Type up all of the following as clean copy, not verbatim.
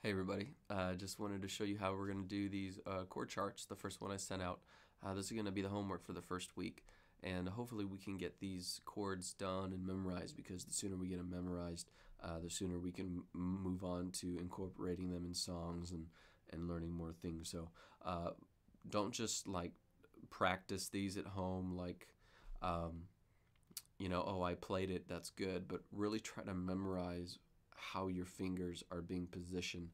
Hey everybody, just wanted to show you how we're going to do these chord charts. The first one I sent out. This is going to be the homework for the first week, and hopefully we can get these chords done and memorized, because the sooner we get them memorized, the sooner we can move on to incorporating them in songs and learning more things. So don't just like practice these at home like oh, I played it, that's good, but really try to memorize how your fingers are being positioned.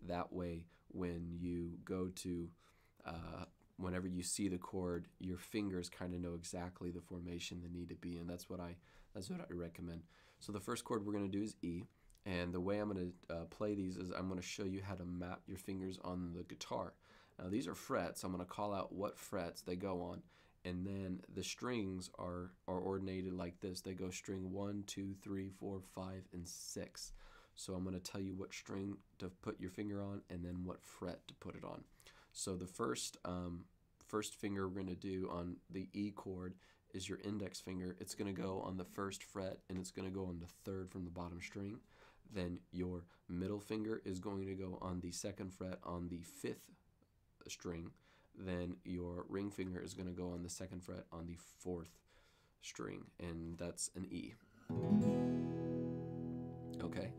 That way, when you go to, whenever you see the chord, your fingers kind of know exactly the formation they need to be in. That's what I recommend. So the first chord we're going to do is E, and the way I'm going to play these is I'm going to show you how to map your fingers on the guitar. Now these are frets. I'm going to call out what frets they go on, and then the strings are ordinated like this. They go string 1, 2, 3, 4, 5, and 6. So I'm going to tell you what string to put your finger on and then what fret to put it on. So the first finger we're going to do on the E chord is your index finger. It's going to go on the first fret, and it's going to go on the third from the bottom string. Then your middle finger is going to go on the second fret on the fifth string. Then your ring finger is going to go on the second fret on the fourth string, and that's an E. Okay.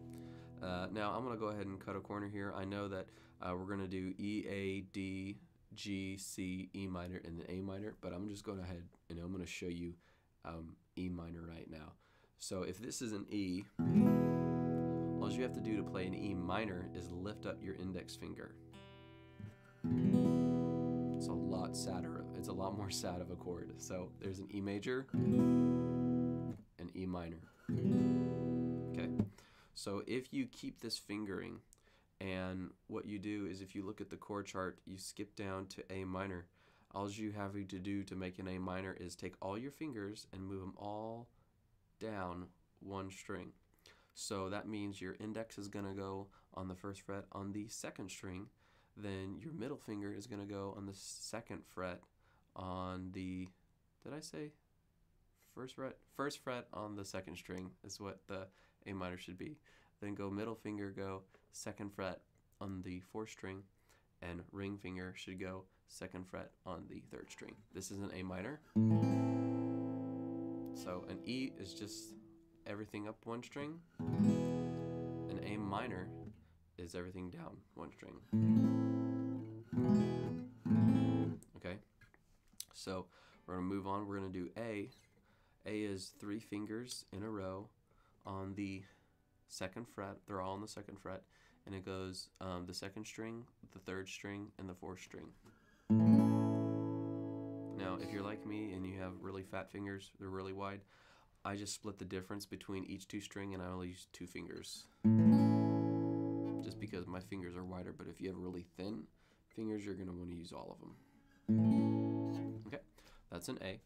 Now I'm going to go ahead and cut a corner here. I know that we're going to do E, A, D, G, C, E minor, and then A minor, but I'm just going ahead and I'm going to show you E minor right now. So if this is an E, all you have to do to play an E minor is lift up your index finger. It's a lot sadder. It's a lot more sad of a chord. So there's an E major, an E minor. Okay. So if you keep this fingering, and what you do is if you look at the chord chart, you skip down to A minor. All you have to do to make an A minor is take all your fingers and move them all down one string. So that means your index is going to go on the first fret on the second string. Then your middle finger is going to go on the second fret on the, did I say first fret? First fret on the second string is what the A minor should be. Then go middle finger, go second fret on the fourth string, and ring finger should go second fret on the third string. This is an A minor. So an E is just everything up one string. An A minor is everything down one string. Okay, so we're going to move on. We're going to do A. A is 3 fingers in a row on the second fret. They're all on the second fret, and it goes the second string, the third string, and the fourth string. Now, if you're like me and you have really fat fingers, they're really wide, I just split the difference between each 2 string, and I only use 2 fingers, just because my fingers are wider. But if you have really thin fingers, you're going to want to use all of them. Okay, that's an A.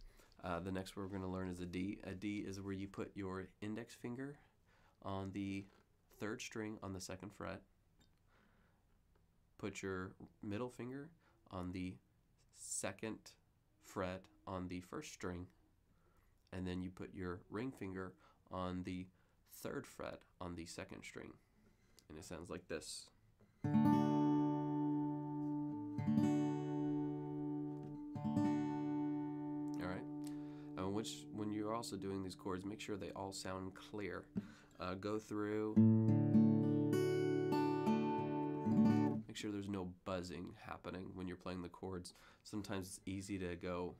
The next word we're going to learn is a D. A D is where you put your index finger on the third string on the second fret, put your middle finger on the second fret on the first string, and then you put your ring finger on the third fret on the second string. And it sounds like this. When you're also doing these chords, make sure they all sound clear. Go through, make sure there's no buzzing happening when you're playing the chords. Sometimes it's easy to go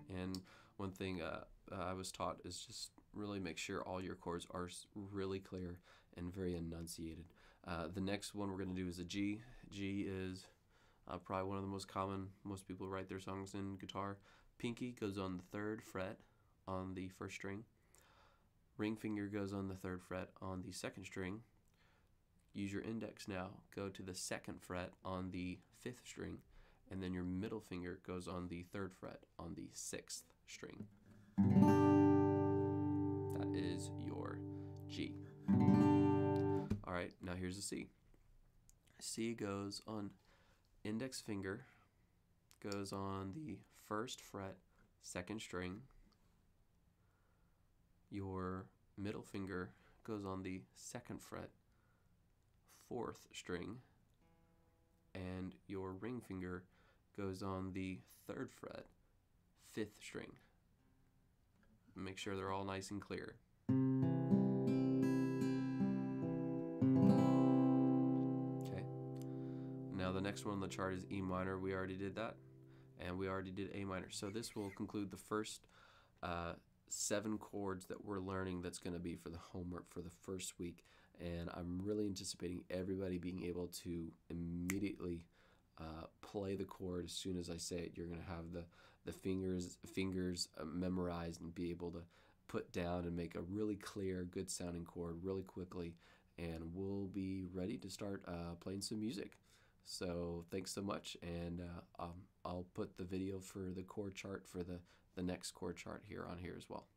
and one thing I was taught is just really make sure all your chords are really clear and very enunciated. The next one we're going to do is a G. G is probably one of the most common. Most people write their songs in guitar. Pinky goes on the third fret on the first string. Ring finger goes on the third fret on the second string. Use your index now. Go to the second fret on the fifth string, and then your middle finger goes on the third fret on the sixth string. That is your G. All right, now here's a C. C goes on index finger, goes on the first fret, second string. Your middle finger goes on the 2nd fret, 4th string, and your ring finger goes on the 3rd fret, 5th string. Make sure they're all nice and clear. Okay. Now the next one on the chart is E minor. We already did that. And we already did A minor. So this will conclude the first 7 chords that we're learning that's going to be for the homework for the first week. And I'm really anticipating everybody being able to immediately play the chord as soon as I say it. You're going to have the fingers memorized and be able to put down and make a really clear, good sounding chord really quickly. And we'll be ready to start playing some music. So thanks so much, and I'll put the video for the chord chart for the next chord chart here on here as well.